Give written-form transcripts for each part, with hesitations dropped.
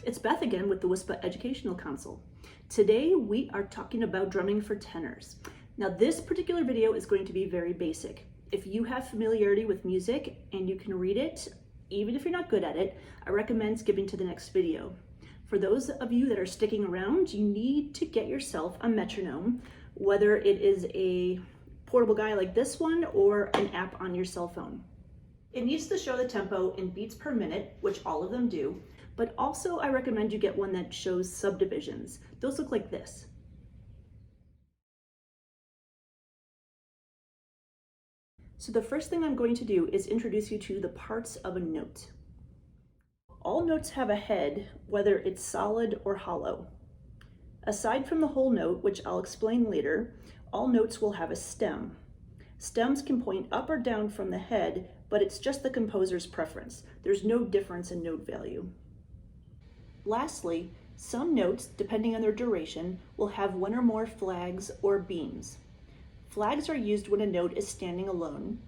It's Beth again with the WISPA Educational Council. Today we are talking about drumming for tenors. Now this particular video is going to be very basic. If you have familiarity with music and you can read it, even if you're not good at it, I recommend skipping to the next video. For those of you that are sticking around, you need to get yourself a metronome, whether it is a portable guy like this one or an app on your cell phone. It needs to show the tempo in beats per minute, which all of them do, but also I recommend you get one that shows subdivisions. Those look like this. So the first thing I'm going to do is introduce you to the parts of a note. All notes have a head, whether it's solid or hollow. Aside from the whole note, which I'll explain later, all notes will have a stem. Stems can point up or down from the head, but it's just the composer's preference. There's no difference in note value. Lastly, some notes, depending on their duration, will have one or more flags or beams. Flags are used when a note is standing alone,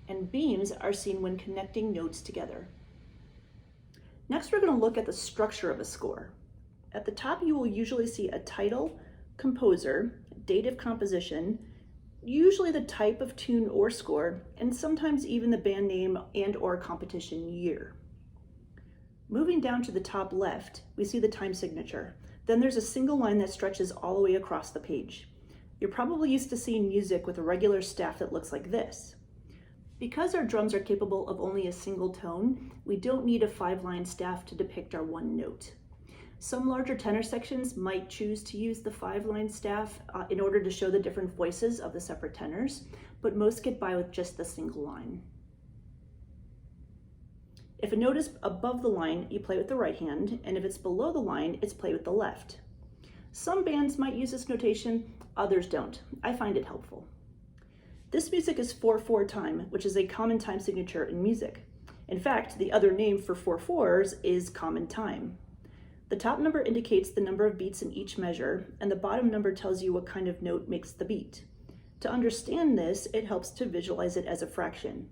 and beams are seen when connecting notes together. Next, we're going to look at the structure of a score. At the top, you will usually see a title, composer, date of composition, usually the type of tune or score, and sometimes even the band name and/or competition year. Moving down to the top left, we see the time signature. Then there's a single line that stretches all the way across the page. You're probably used to seeing music with a regular staff that looks like this. Because our drums are capable of only a single tone, we don't need a 5-line staff to depict our one note. Some larger tenor sections might choose to use the 5-line staff in order to show the different voices of the separate tenors, but most get by with just the single line. If a note is above the line, you play with the right hand, and if it's below the line, it's played with the left. Some bands might use this notation, others don't. I find it helpful. This music is 4/4 time, which is a common time signature in music. In fact, the other name for 4/4s is common time. The top number indicates the number of beats in each measure, and the bottom number tells you what kind of note makes the beat. To understand this, it helps to visualize it as a fraction.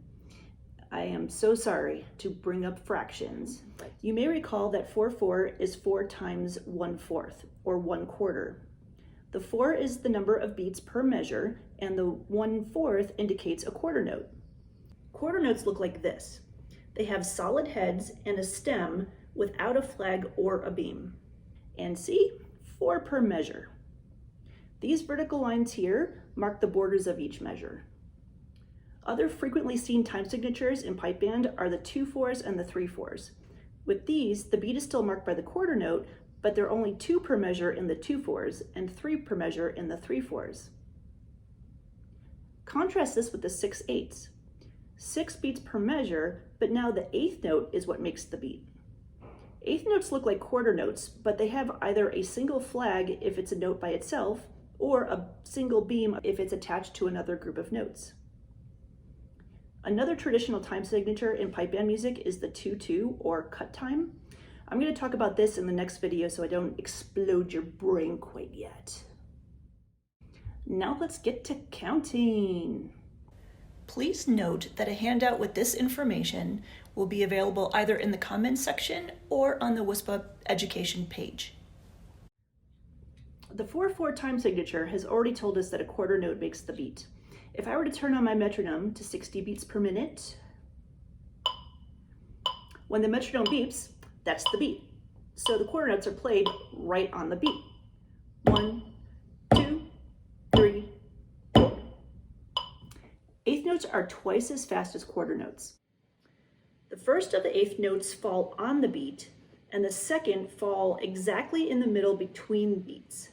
I am so sorry to bring up fractions. You may recall that 4/4 is 4 times 1/4, or 1/4. The 4 is the number of beats per measure, and the 1/4 indicates a quarter note. Quarter notes look like this. They have solid heads and a stem without a flag or a beam. And see, 4 per measure. These vertical lines here mark the borders of each measure. Other frequently seen time signatures in pipe band are the 2/4s and the 3/4s. With these, the beat is still marked by the quarter note, but there are only 2 per measure in the 2/4s and 3 per measure in the 3/4s. Contrast this with the 6/8. 6 beats per measure, but now the 8th note is what makes the beat. 8th notes look like quarter notes, but they have either a single flag if it's a note by itself, or a single beam if it's attached to another group of notes. Another traditional time signature in pipe band music is the 2/2 or cut time. I'm going to talk about this in the next video so I don't explode your brain quite yet. Now let's get to counting. Please note that a handout with this information will be available either in the comments section or on the WISPA education page. The 4/4 time signature has already told us that a quarter note makes the beat. If I were to turn on my metronome to 60 beats per minute, when the metronome beeps, that's the beat. So the quarter notes are played right on the beat. 1, 2, 3, 4. 8th notes are twice as fast as quarter notes. The first of the 8th notes fall on the beat, and the second fall exactly in the middle between beats.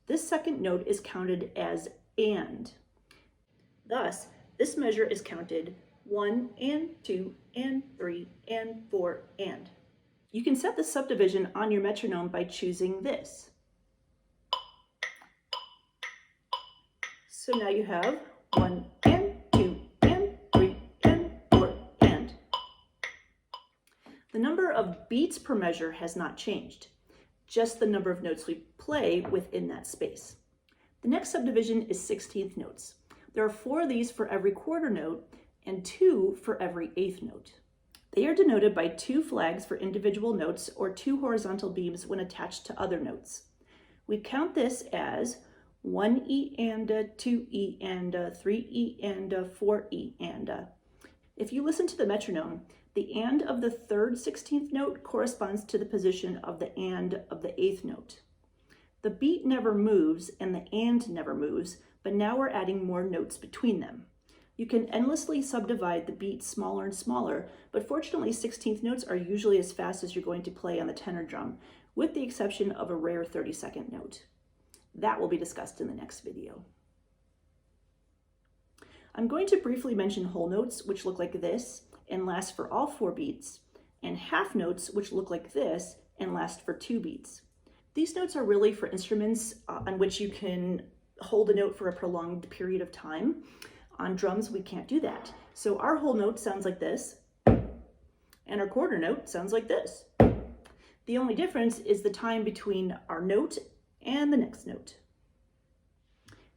This second note is counted as and. Thus, this measure is counted 1 and 2 and 3 and 4 and. You can set the subdivision on your metronome by choosing this. So now you have 1 and 2 and 3 and 4 and. The number of beats per measure has not changed, just the number of notes we play within that space. The next subdivision is 16th notes. There are 4 of these for every quarter note and 2 for every 8th note. They are denoted by 2 flags for individual notes or 2 horizontal beams when attached to other notes. We count this as 1 E and a, 2 E and a, 3 E and a, 4 E and a. If you listen to the metronome, the and of the 3rd 16th note corresponds to the position of the and of the 8th note. The beat never moves and the and never moves, but now we're adding more notes between them. You can endlessly subdivide the beat smaller and smaller, but fortunately 16th notes are usually as fast as you're going to play on the tenor drum, with the exception of a rare 32nd note. That will be discussed in the next video. I'm going to briefly mention whole notes, which look like this and last for all 4 beats, and half notes, which look like this and last for 2 beats. These notes are really for instruments on which you can hold a note for a prolonged period of time. On drums, we can't do that. So our whole note sounds like this, and our quarter note sounds like this. The only difference is the time between our note and the next note.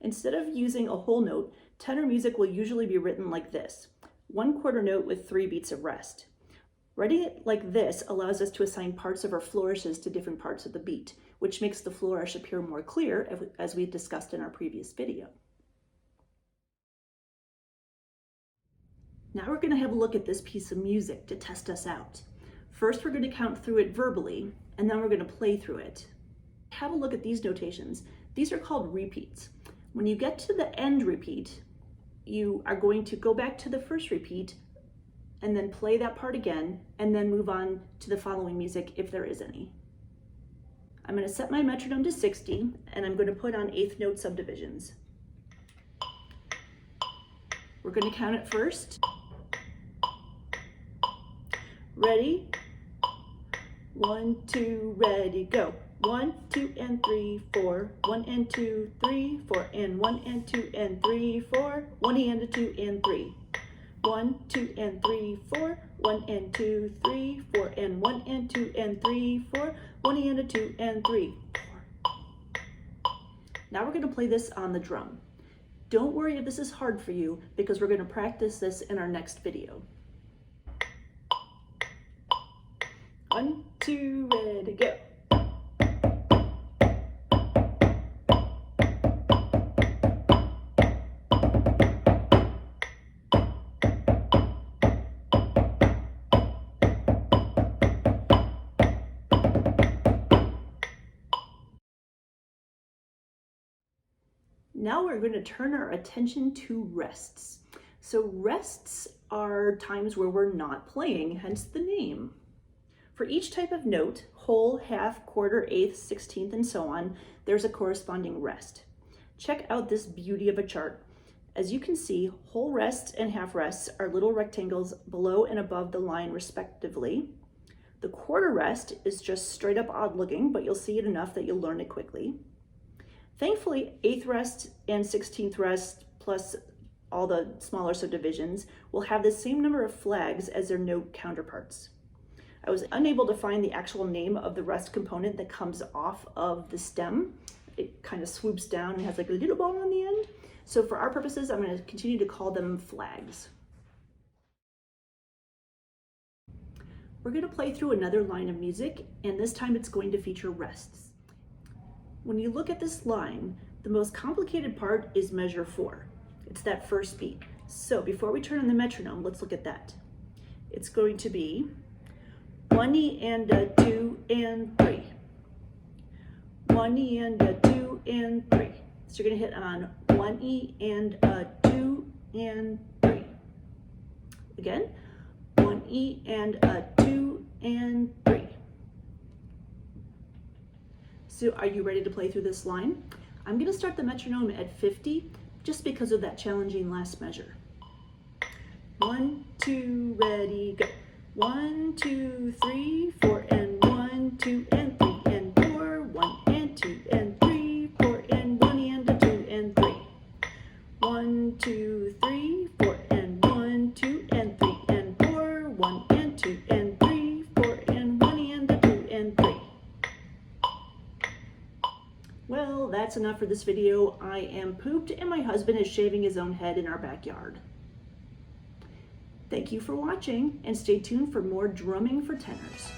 Instead of using a whole note, tenor music will usually be written like this: 1 quarter note with 3 beats of rest. Writing it like this allows us to assign parts of our flourishes to different parts of the beat, which makes the flourish appear more clear, as we discussed in our previous video. Now we're going to have a look at this piece of music to test us out. First, we're going to count through it verbally, and then we're going to play through it. Have a look at these notations. These are called repeats. When you get to the end repeat, you are going to go back to the first repeat and then play that part again, and then move on to the following music if there is any. I'm going to set my metronome to 60, and I'm going to put on 8th note subdivisions. We're going to count it first. Ready? 1, 2, ready, go. 1, 2, and 3, 4. 1 and 2, 3, 4, and 1 and 2 and 3, 4. 1 and a 2 and 3. 1, 2, and 3, 4. 1 and 2, 3, 4, and 1 and 2 and 3, 4. 1 and a 2 and 3, 4. Now we're going to play this on the drum. Don't worry if this is hard for you, because we're going to practice this in our next video. 1, 2, ready, go. Now we're going to turn our attention to rests. So rests are times where we're not playing, hence the name. For each type of note, whole, half, quarter, eighth, 16th, and so on, there's a corresponding rest. Check out this beauty of a chart. As you can see, whole rests and half rests are little rectangles below and above the line respectively. The quarter rest is just straight up odd looking, but you'll see it enough that you'll learn it quickly. Thankfully, 8th rest and 16th rest, plus all the smaller subdivisions, will have the same number of flags as their note counterparts. I was unable to find the actual name of the rest component that comes off of the stem. It kind of swoops down and has like a little ball on the end. So for our purposes, I'm going to continue to call them flags. We're going to play through another line of music, and this time it's going to feature rests. When you look at this line, the most complicated part is measure 4. It's that first beat. So before we turn on the metronome, let's look at that. It's going to be 1 E and a 2 and 3. 1 E and a 2 and 3. So you're going to hit on 1 E and a 2 and 3. Again, 1 E and a 2 and 3. So are you ready to play through this line? I'm going to start the metronome at 50 just because of that challenging last measure. 1, 2, ready, go. 1, 2, 3, 4, and 1, 2, and 3, and 4, 1, and 2, and 3, 4, and 1, and a 2, and 3. 1, 2, 3, 4, and 1, 2, and 3, and 4, 1, and 2, and 3, 4, and 1, and a 2, and 3. Well, that's enough for this video. I am pooped and my husband is shaving his own head in our backyard. Thank you for watching, and stay tuned for more drumming for tenors.